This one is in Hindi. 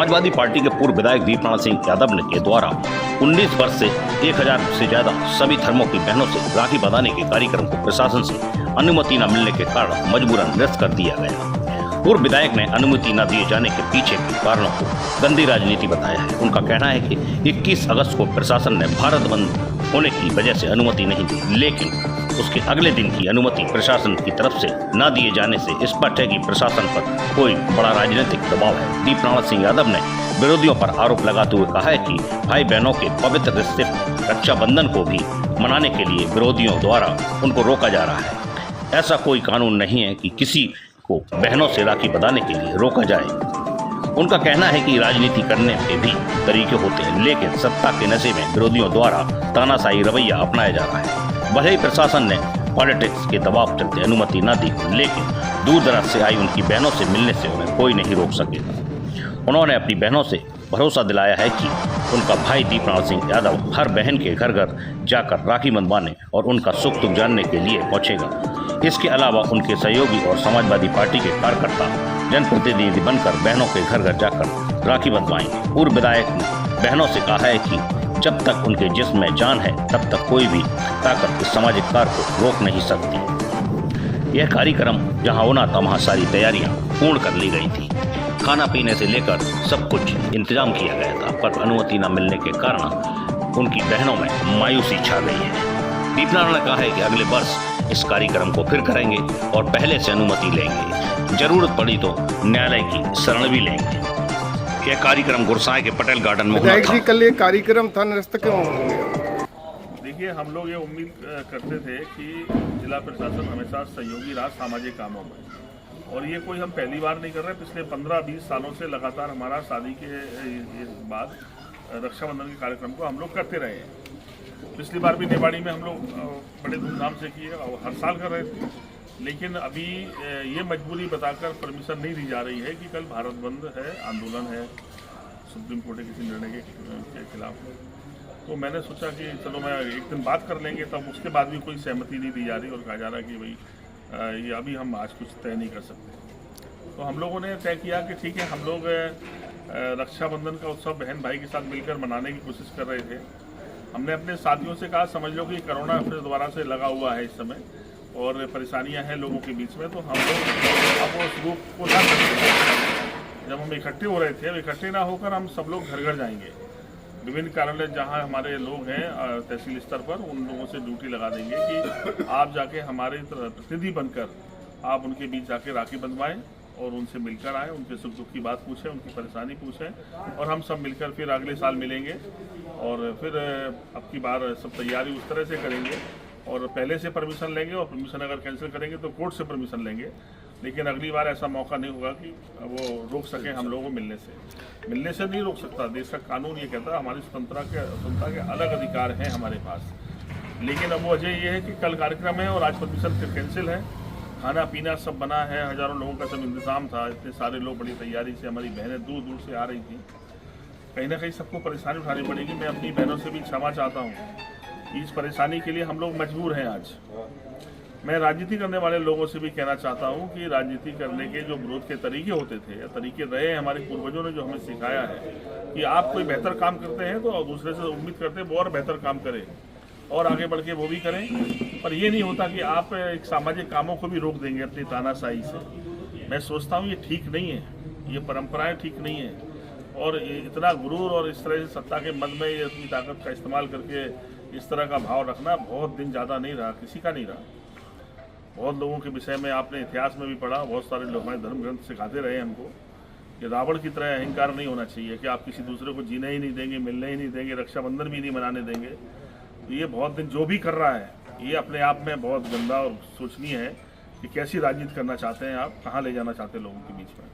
समाजवादी पार्टी के पूर्व विधायक दीपनाथ सिंह यादव के द्वारा 19 वर्ष से 1000 से ज्यादा सभी धर्मों की बहनों से राखी बंधाने के कार्यक्रम को प्रशासन से अनुमति न मिलने के कारण मजबूरन निरस्त कर दिया गया। पूर्व विधायक ने अनुमति न दिए जाने के पीछे के कारणों को गंदी राजनीति बताया है। उनका कहना है कि 21 अगस्त को प्रशासन ने भारत बंद होने की वजह से अनुमति नहीं दी, लेकिन उसके अगले दिन की अनुमति प्रशासन की तरफ से न दिए जाने से स्पष्ट है कि प्रशासन पर कोई बड़ा राजनीतिक दबाव है। दीपनाथ सिंह यादव ने विरोधियों पर आरोप लगाते हुए कहा है कि भाई बहनों के पवित्र रिश्ते रक्षाबंधन को भी मनाने के लिए विरोधियों द्वारा उनको रोका जा रहा है। ऐसा कोई कानून नहीं है कि किसी को बहनों से राखी बंधाने के लिए रोका जाए। उनका कहना है कि राजनीति करने के भी तरीके होते हैं, लेकिन सत्ता के नशे में विरोधियों द्वारा तानाशाही रवैया अपनाया जा रहा है। भले ही प्रशासन ने पॉलिटिक्स के दबाव चलते अनुमति न दी, लेकिन दूर दराज से आई उनकी बहनों से मिलने से उन्हें कोई नहीं रोक सकेगा। उन्होंने अपनी बहनों से भरोसा दिलाया है कि उनका भाई दीपनाथ सिंह यादव हर बहन के घर घर जाकर राखी बंधवाने और उनका सुख दुख जानने के लिए पहुंचेगा। इसके अलावा उनके सहयोगी और समाजवादी पार्टी के कार्यकर्ता जनप्रतिनिधि बनकर बहनों के घर घर जाकर राखी बंधवाएंगे। पूर्व विधायक ने बहनों से कहा है कि जब तक उनके जिस्म में जान है तब तक कोई भी ताकत इस सामाजिक कार्य को रोक नहीं सकती। यह कार्यक्रम जहां होना था वहां सारी तैयारियां पूर्ण कर ली गई थी। खाना पीने से लेकर सब कुछ इंतजाम किया गया था, पर अनुमति न मिलने के कारण उनकी बहनों में मायूसी छा गई है। दीपनाथ ने कहा है कि अगले वर्ष इस कार्यक्रम को फिर करेंगे और पहले से अनुमति लेंगे। जरूरत पड़ी तो न्यायालय की शरण भी लेंगे। यह कार्यक्रम गुरसाए के पटेल गार्डन में हुआ था। कल ये कार्यक्रम था, निरस्त क्यों हो गया? देखिए, हम लोग ये उम्मीद करते थे कि जिला प्रशासन हमेशा सहयोगी रहा सामाजिक कामों में, और ये कोई हम पहली बार नहीं कर रहे। पिछले 15-20 सालों से लगातार हमारा शादी के बाद रक्षाबंधन के कार्यक्रम को हम लोग करते रहे हैं। पिछली बार भी नेवाड़ी में हम लोग बड़े धूमधाम से किए और हर साल कर रहे थे, लेकिन अभी ये मजबूरी बताकर परमिशन नहीं दी जा रही है कि कल भारत बंद है, आंदोलन है सुप्रीम कोर्ट के किसी निर्णय के खिलाफ। तो मैंने सोचा कि चलो मैं एक दिन बात कर लेंगे, तब उसके बाद भी कोई सहमति नहीं दी जा रही और कहा जा रहा है कि भाई ये अभी हम आज कुछ तय नहीं कर सकते। तो हम लोगों ने तय किया कि ठीक है, हम लोग रक्षाबंधन का उत्सव बहन भाई के साथ मिलकर मनाने की कोशिश कर रहे थे। हमने अपने साथियों से कहा, समझ लो कि कोरोना फिर दोबारा से लगा हुआ है इस समय और परेशानियां हैं लोगों के बीच में, तो हम लोग अब उस रूप को ना करते। जब हम इकट्ठे हो रहे थे, अब इकट्ठे ना होकर हम सब लोग घर घर जाएंगे। विभिन्न कार्यालय जहां हमारे लोग हैं तहसील स्तर पर, उन लोगों से ड्यूटी लगा देंगे कि आप जाके हमारे प्रतिनिधि बनकर आप उनके बीच जाके राखी बंधवाएं और उनसे मिलकर आएँ, उनके सुख दुख की बात पूछें, उनकी परेशानी पूछें, और हम सब मिलकर फिर अगले साल मिलेंगे और फिर अब की बार सब तैयारी उस तरह से करेंगे और पहले से परमिशन लेंगे, और परमिशन अगर कैंसिल करेंगे तो कोर्ट से परमिशन लेंगे। लेकिन अगली बार ऐसा मौका नहीं होगा कि वो रोक सके हम लोगों को मिलने से नहीं रोक सकता। देश का कानून ये कहता है, हमारी स्वतंत्रता के अलग अधिकार हैं हमारे पास। लेकिन अब वजह ये है कि कल कार्यक्रम है और आज परमिशन फिर कैंसिल है। खाना पीना सब बना है, हज़ारों लोगों का सब इंतजाम था, इतने सारे लोग बड़ी तैयारी से, हमारी बहनें दूर दूर से आ रही थी। कहीं ना कहीं सबको परेशानी उठानी पड़ेगी। मैं अपनी बहनों से भी क्षमा चाहता हूँ। इस परेशानी के लिए हम लोग मजबूर हैं आज। मैं राजनीति करने वाले लोगों से भी कहना चाहता हूं कि राजनीति करने के जो विरोध के तरीके होते थे या तरीके रहे हमारे पूर्वजों ने जो हमें सिखाया है कि आप कोई बेहतर काम करते हैं तो दूसरे से उम्मीद करते हैं वो और बेहतर काम करें और आगे बढ़ के वो भी करें, पर ये नहीं होता कि आप एक सामाजिक कामों को भी रोक देंगे अपनी तानाशाही से। मैं सोचता हूँ ये ठीक नहीं है, ये परंपराएं ठीक नहीं है, और इतना गुरूर और इस तरह से सत्ता के मद में ये अपनी ताकत का इस्तेमाल करके इस तरह का भाव रखना बहुत दिन ज़्यादा नहीं रहा, किसी का नहीं रहा। बहुत लोगों के विषय में आपने इतिहास में भी पढ़ा, बहुत सारे लोग हमारे धर्म ग्रंथ सिखाते रहे हमको कि रावण की तरह अहंकार नहीं होना चाहिए कि आप किसी दूसरे को जीने ही नहीं देंगे, मिलने ही नहीं देंगे, रक्षाबंधन भी नहीं मनाने देंगे। तो ये बहुत दिन जो भी कर रहा है ये अपने आप में बहुत गंदा और सोचनीय है कि कैसी राजनीति करना चाहते हैं आप, कहाँ ले जाना चाहते हैं लोगों के बीच में।